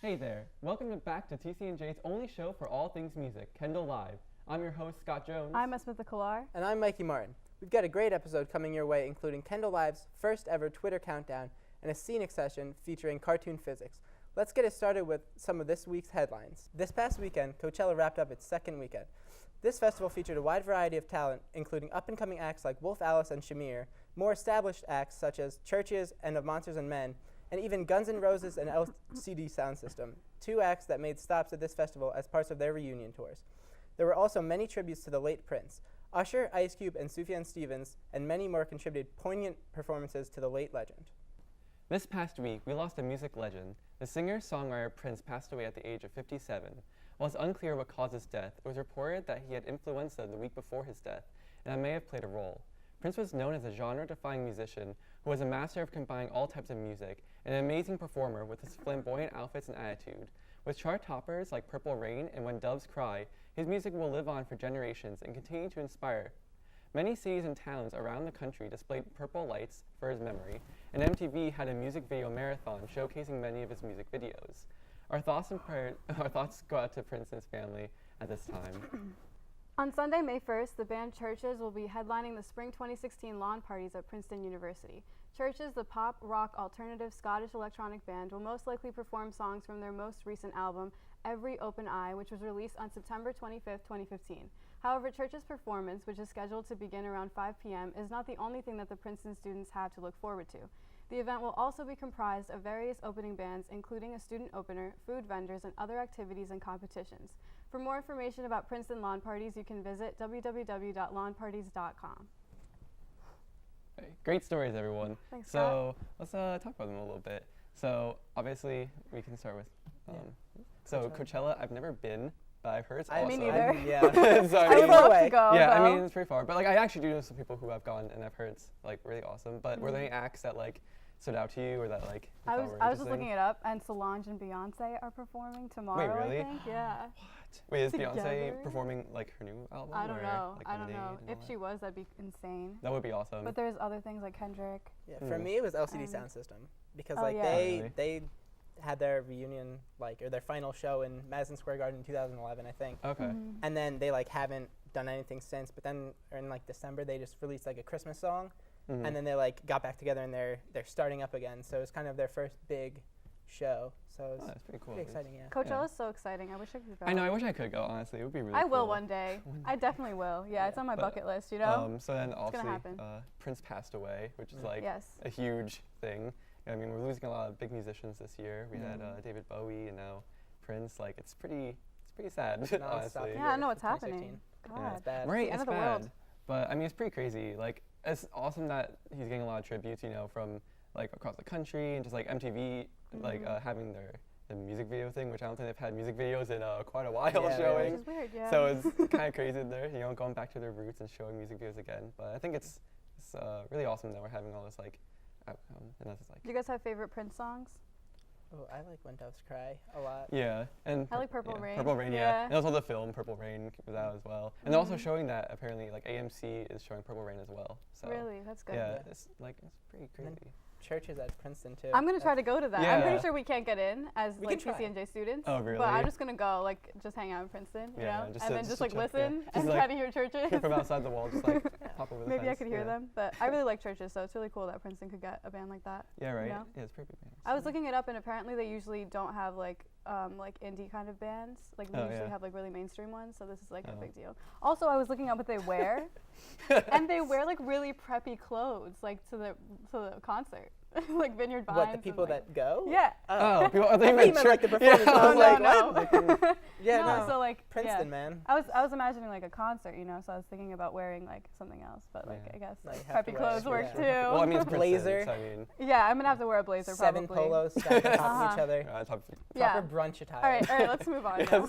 Hey there, welcome back to TCNJ's only show for all things music, Kendall Live. I'm your host, Scott Jones. I'm Asmita Khullar. And I'm Mikey Martin. We've got a great episode coming your way, including Kendall Live's first ever Twitter countdown and a scenic session featuring cartoon physics. Let's get it started with some of this week's headlines. This past weekend, Coachella wrapped up its second weekend. This festival featured a wide variety of talent, including up-and-coming acts like Wolf Alice and Shamir, more established acts such as Churches and Of Monsters and Men, and even Guns N' Roses and LCD Sound System, two acts that made stops at this festival as parts of their reunion tours. There were also many tributes to the late Prince. Usher, Ice Cube, and Sufjan Stevens, and many more contributed poignant performances to the late legend. This past week, we lost a music legend. The singer-songwriter Prince passed away at the age of 57. While it's unclear what caused his death, it was reported that he had influenza the week before his death, and that may have played a role. Prince was known as a genre-defying musician who was a master of combining all types of music and an amazing performer with his flamboyant outfits and attitude. With chart toppers like Purple Rain and When Doves Cry, his music will live on for generations and continue to inspire. Many cities and towns around the country displayed purple lights for his memory, and MTV had a music video marathon showcasing many of his music videos. Our thoughts go out to Prince and his family at this time. On Sunday, May 1st, the band Churches will be headlining the Spring 2016 lawn parties at Princeton University. Churches, the pop, rock, alternative, Scottish electronic band, will most likely perform songs from their most recent album, Every Open Eye, which was released on September 25th, 2015. However, Church's performance, which is scheduled to begin around 5 p.m., is not the only thing that the Princeton students have to look forward to. The event will also be comprised of various opening bands, including a student opener, food vendors, and other activities and competitions. For more information about Princeton lawn parties, you can visit www.lawnparties.com. Okay, great stories, everyone. Thanks, so let's talk about them a little bit. So obviously, we can start with. So Coachella, I've never been, but I've heard it's awesome. Me neither. So, I would love to go. Yeah, though. I mean it's pretty far, but like I actually do know some people who have gone, and I've heard it's like really awesome. But were there any acts that like stood out to you, or that like? I was just looking it up, and Solange and Beyonce are performing tomorrow. Wait, really? I think, yeah. What? Wait, is Together? Beyonce performing like her new album? I don't know. Like, I don't know. Lemonade and If all she was, that'd be insane. that would be awesome. But there's other things like Kendrick. Yeah, for me it was LCD Sound System because like Really? they had their reunion or their final show in Madison Square Garden in 2011, I think. Okay. And then they like haven't done anything since. But then in like December they just released like a Christmas song, and then they like got back together and they're starting up again. So it's kind of their first big show. So it's that's pretty cool. pretty exciting. Yeah. Coachella's so exciting. I wish I could go. I know. I wish I could go. Honestly, it would be really. I cool. will one day. I definitely will. Yeah, it's on my bucket list. You know. So then obviously happen. Prince passed away, which is like Yes. a huge thing. I mean, we're losing a lot of big musicians this year. We had David Bowie and now Prince. Like it's pretty sad, honestly. Yeah, I know what's happening. God. It's bad. Right, End it's of the bad. world. But I mean, it's pretty crazy. Like it's awesome that he's getting a lot of tributes, you know, from like across the country and just like MTV, like having the music video thing, which I don't think they've had music videos in quite a while showing. Which is weird, yeah. So it's kind of crazy there, you know, going back to their roots and showing music videos again. But I think it's really awesome that we're having all this like outcome, and that's just like. Do you guys have favorite Prince songs? Oh, I like When Doves Cry a lot. Yeah, and I like Purple Rain. Purple Rain, Yeah. And also the film Purple Rain was out as well, and they're also showing that apparently like AMC is showing Purple Rain as well. So Really, that's good. yeah, Yeah. it's pretty crazy. Churches at Princeton too. I'm gonna try to go to that. Yeah. I'm pretty sure we can't get in as We like can try. TCNJ students. Oh, really? But I'm just gonna go like just hang out in Princeton, you Yeah, know, just and to- then just just to like check, listen yeah. and Just, try like, to hear Churches. From outside the wall, just like pop over the Maybe I fence. could hear Yeah. them, but I really like Churches, so it's really cool that Princeton could get a band like that. Yeah, right. know? Yeah, it's pretty big band. I was looking it up, and apparently they usually don't have like indie kind of bands. Like they Oh, usually yeah. have like really mainstream ones, so this is like a Oh. big deal. Also, I was looking up what they wear, and they wear like really preppy clothes, like to the concert, like Vineyard Vines. What, the and, people like, that go? Yeah. Oh, people. I I think thought you meant like the performance. I was like, no. what? Yeah, no. So like Princeton, yeah. man. I was imagining like a concert, you know, so I was thinking about wearing like something else, but like Yeah. I guess Like, you have to preppy wear clothes it, work yeah. too. Well, I mean, it's Princeton, Blazer. so I mean, Yeah, I'm gonna have to wear a blazer 7 probably. polos stacked on top of each other. Yeah. Proper brunch attire. All right, let's move on now.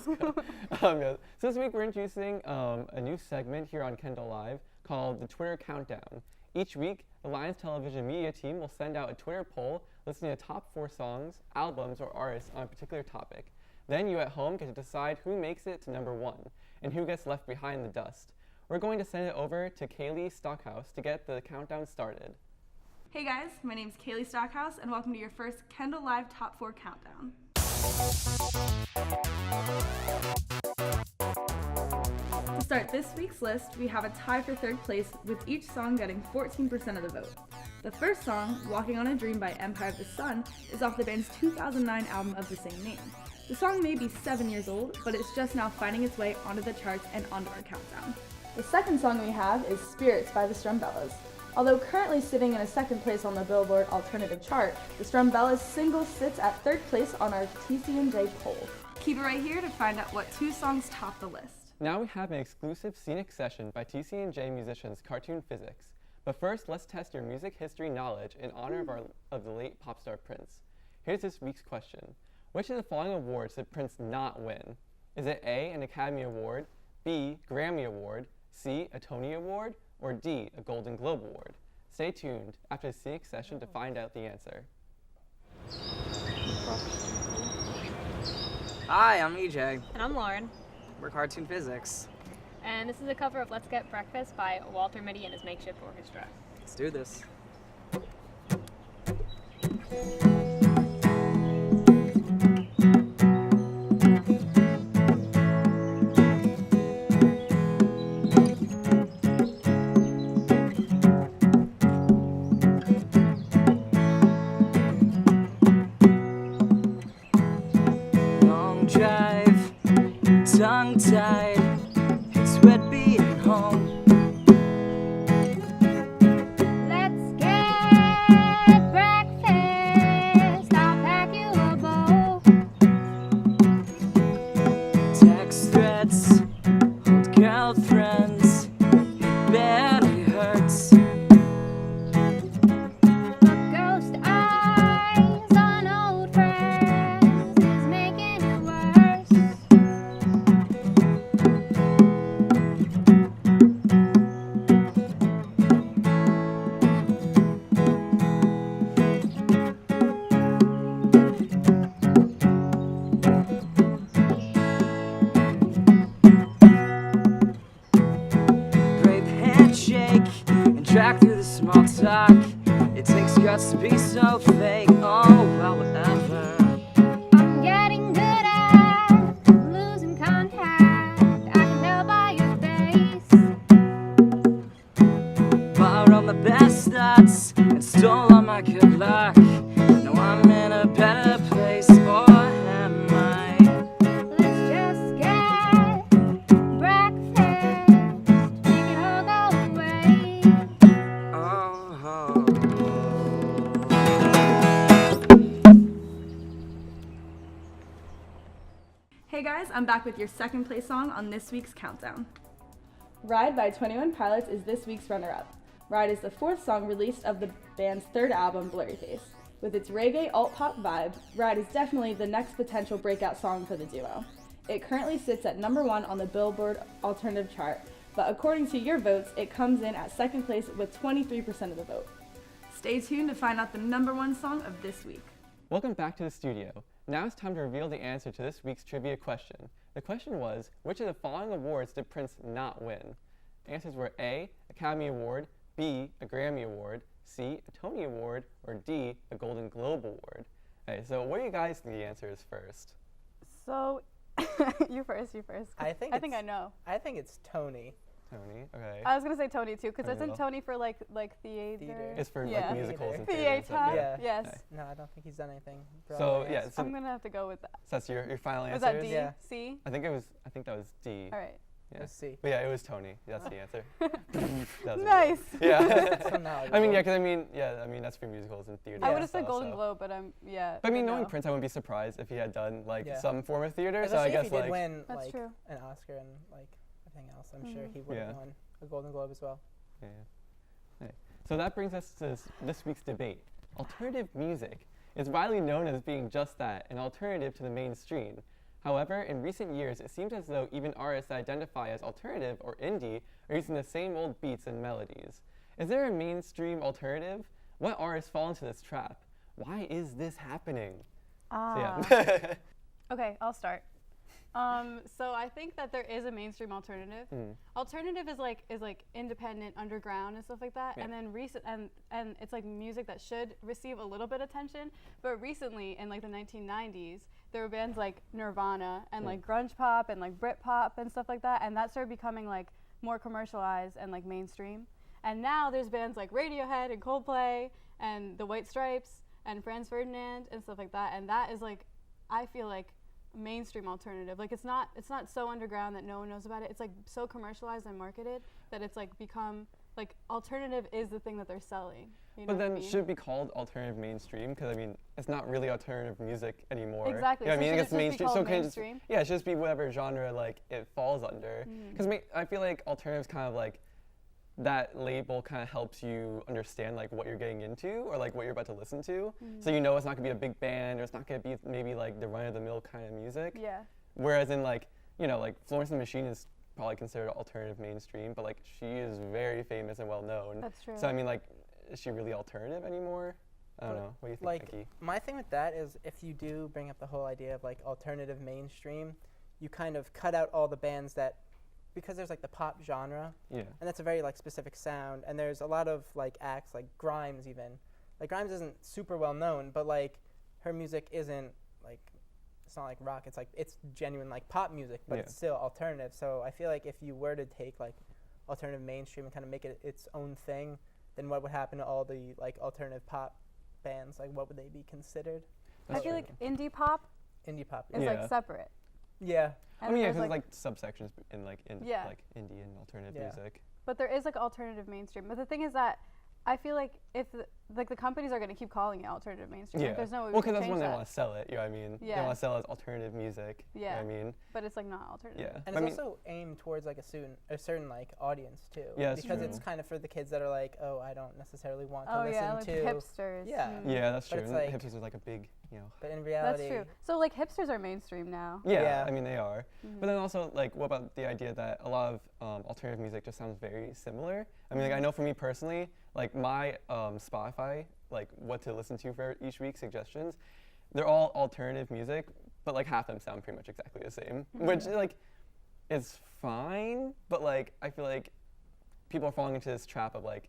Yeah. So this week we're introducing a new segment here on Kendall Live called the Twitter Countdown. Each week, the Lions Television media team will send out a Twitter poll listing the top 4 songs, albums, or artists on a particular topic. Then you at home get to decide who makes it to number 1 and who gets left behind in the dust. We're going to send it over to Kaley Stockhaus to get the countdown started. Hey guys, my name's Kaley Stockhaus, and welcome to your first Kendall Live Top 4 Countdown. To start this week's list, we have a tie for third place, with each song getting 14% of the vote. The first song, Walking on a Dream by Empire of the Sun, is off the band's 2009 album of the same name. The song may be 7 years old, but it's just now finding its way onto the charts and onto our countdown. The second song we have is Spirits by the Strumbellas. Although currently sitting in a second place on the Billboard Alternative chart, the Strumbellas single sits at third place on our TCNJ poll. Keep it right here to find out what 2 songs top the list. Now we have an exclusive scenic session by TCNJ musicians Cartoon Physics. But first, let's test your music history knowledge in honor of the late pop star Prince. Here's this week's question. Which of the following awards did Prince not win? Is it A, an Academy Award, B, Grammy Award, C, a Tony Award, or D, a Golden Globe Award? Stay tuned after the scenic session to find out the answer. Hi, I'm EJ. And I'm Lauren, We're Cartoon Physics. and this is a cover of Let's Get Breakfast by Walter Mitty and his Makeshift Orchestra. Let's do this. Long drive, tongue-tied, it's wet being home. Let's get breakfast. I'll pack you a bowl. Text threats, old girlfriends, it barely hurts. But ghost eyes on old friends is making it worse. Brave handshake and drag through the small talk. It takes guts to be so fake. Oh, well, whatever. I'm getting good at losing contact. I can tell by your face. Borrowed my best thoughts and stole all my good luck. Now I'm in a better place, or am I? Let's just get breakfast. Make it all go away. Oh. Hey guys, I'm back with your second place song on this week's countdown. Ride by 21 Pilots is this week's runner-up. Ride is the 4th song released of the band's 3rd album, Blurryface. With its reggae alt-pop vibe, Ride is definitely the next potential breakout song for the duo. It currently sits at number 1 on the Billboard Alternative chart, but according to your votes, it comes in at second place with 23% of the vote. Stay tuned to find out the number 1 song of this week. Welcome back to the studio. Now it's time to reveal the answer to this week's trivia question. The question was, which of the following awards did Prince not win? The answers were A, Academy Award, B, a Grammy Award, C, a Tony Award, or D, a Golden Globe Award. Okay, so what do you guys think the answer is first? So, you first. I think I think I know. I think it's Tony. Tony, okay. I was gonna say Tony too, because Tony isn't will. Tony for like theater? Theater. It's for Yeah. like musicals and Theater. theater and stuff, Yeah. Yes. Okay. No, I don't think he's done anything. So yeah, so I'm gonna have to go with that. that's your final Was answer? that D? Yeah. C? I think that was D. All right. Yeah. Let's see. But yeah, it was Tony. That's the answer. That was Nice. Yeah. So knowledgeable. I mean, that's for musicals and theater. I Yeah. would have said stuff, Golden so. Globe, but yeah. But I mean, no. knowing Prince, I wouldn't be surprised if he had done like Yeah. some form of theater. Especially So I if guess he did like win That's like true. an Oscar and like everything else, I'm sure Mhm. he would have Yeah. won a Golden Globe as well. Yeah. Okay. So that brings us to this week's debate. Alternative music is widely known as being just that, an alternative to the mainstream. However, in recent years, it seems as though even artists that identify as alternative or indie are using the same old beats and melodies. Is there a mainstream alternative? What artists fall into this trap? Why is this happening? So, yeah. Okay, I'll start. So I think that there is a mainstream alternative. Alternative is like independent, underground, and stuff like that. Yeah. And then and it's like music that should receive a little bit of attention. But recently, in like the 1990s, there were bands like Nirvana and like grunge pop and like Brit pop and stuff like that, and that started becoming like more commercialized and like mainstream. And now there's bands like Radiohead and Coldplay and the White Stripes and Franz Ferdinand and stuff like that, and that is like, I feel like, mainstream alternative. Like it's not so underground that no one knows about it. It's like so commercialized and marketed that it's like become like alternative is the thing that they're selling. You know But then what I mean? should it be called alternative mainstream? Because I mean, it's not really alternative music anymore. Exactly. Yeah, So I mean, should it it's just be mainstream. called So can it mainstream? yeah, it should just be whatever genre like it falls under. Because I feel like alternative's kind of like that label kind of helps you understand like what you're getting into or like what you're about to listen to. So you know it's not gonna be a big band or it's not gonna be maybe like the run-of-the-mill kind of music. Yeah. Whereas in like, you know, like Florence and the Machine is probably considered alternative mainstream, but like she is very famous and well known. That's true. So I mean, like, is she really alternative anymore? I don't know. What do you think, Like, Mikey? my thing with that is if you do bring up the whole idea of like alternative mainstream, you kind of cut out all the bands that, because there's like the pop genre, Yeah. and that's a very like specific sound, and there's a lot of like acts like Grimes even. Like Grimes isn't super well known, but like her music isn't like, it's not like rock, it's genuine like pop music, but it's still alternative. So I feel like if you were to take like alternative mainstream and kind of make it its own thing, then what would happen to all the like alternative pop bands? Like what would they be considered? I feel like indie pop Indie pop. is Yeah. like separate. Yeah. I mean, yeah, there's, because like subsections in like Yeah. like indie and alternative Yeah. music. but there is like alternative mainstream. But the thing is that I feel like if like the companies are going to keep calling it alternative mainstream, Yeah. like there's no way Well, we can because that's change when they that. want to sell it. You know what I mean? They Yeah. want to sell it as alternative music. Yeah. You know what I mean? But it's like not alternative. Yeah. And I it's mean, also aimed towards like a certain like audience too. Yeah, that's because true. it's kind of for the kids that are like, oh, I don't necessarily want to Oh listen yeah, like to. hipsters. Yeah. yeah, that's But true. it's And like- hipsters is like a big, you know. But in That's reality, true. So like hipsters are mainstream now. Yeah, Yeah. I mean they are. But then also like, what about the idea that a lot of alternative music just sounds very similar? I mean, like I know for me personally, like my Spotify, like what to listen to for each week suggestions, they're all alternative music, but like half of them sound pretty much exactly the same, which like is fine. But like I feel like people are falling into this trap of like,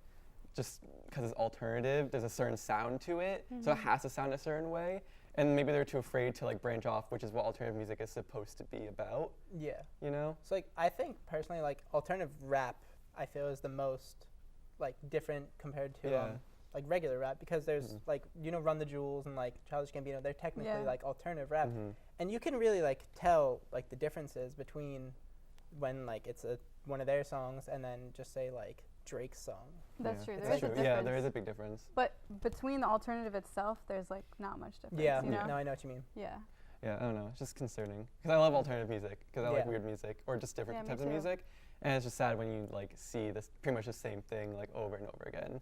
just because it's alternative, there's a certain sound to it, so it has to sound a certain way. And maybe they're too afraid to like branch off, which is what alternative music is supposed to be about, yeah. you know? So like I think personally like alternative rap I feel is the most like different compared to Yeah. like regular rap, because there's like, you know, Run the Jewels and like Childish Gambino, they're technically Yeah. like alternative rap, and you can really like tell like the differences between when like it's one of their songs and then just say like Drake's song. That's Yeah. true. It's There is a true. difference. Yeah, there is a big difference. But between the alternative itself, there's like not much difference. Yeah, You know? no, I know what you mean. Yeah. Yeah, I don't know. It's just concerning because I love alternative music because I like Yeah. weird music or just different Yeah, me types of too. music, and it's just sad when you like see this pretty much the same thing like over and over again.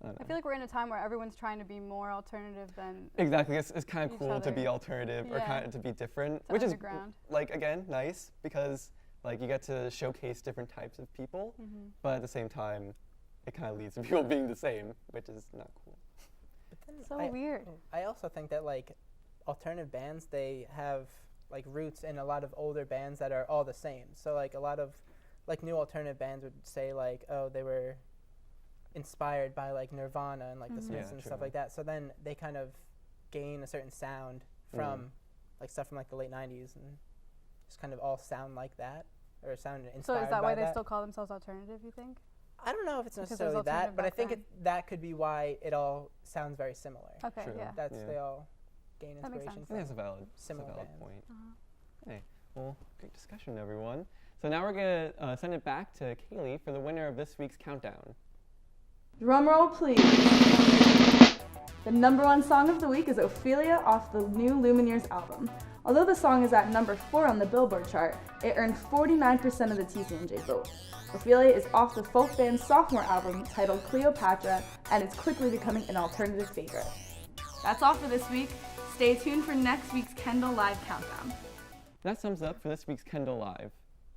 I don't I know. feel like we're in a time where everyone's trying to be more alternative than Exactly, it's kind of each cool to be other. alternative or Yeah. kind of to be different, to which underground. is like again nice because like you get to showcase different types of people, but at the same time, it kind of leads to people being the same, which is not cool. But then So I, weird. I also think that like alternative bands, they have like roots in a lot of older bands that are all the same. So like a lot of like new alternative bands would say like, oh, they were inspired by like Nirvana and like the Smiths Yeah, and true. stuff like that. So then they kind of gain a certain sound from like stuff from like the late 90s and just kind of all sound like that or sound So inspired is that by why they still call themselves alternative, you think? I don't know if it's Because there's necessarily that, alternative but I think background. that could be why it all sounds very similar. Okay, True. yeah. That's Yeah. they all gain That makes inspiration sense. I think that's a from valid, similar valid bands. point. Okay, well, great discussion, everyone. So now we're gonna send it back to Kaley for the winner of this week's countdown. Drumroll, please. The number one song of the week is Ophelia off the new Lumineers album. Although the song is at number 4 on the Billboard chart, it earned 49% of the TCNJ vote. Ophelia is off the folk band's sophomore album titled Cleopatra, and it's quickly becoming an alternative favorite. That's all for this week. Stay tuned for next week's Kendall Live Countdown. That sums up for this week's Kendall Live.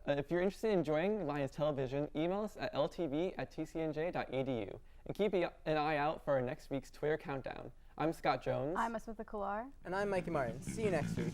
If you're interested in joining Lions Television, email us at ltv@tcnj.edu. And keep an eye out for our next week's Twitter countdown. I'm Scott Jones. I'm Asmita Khullar. And I'm Mikey Martin. See you next week.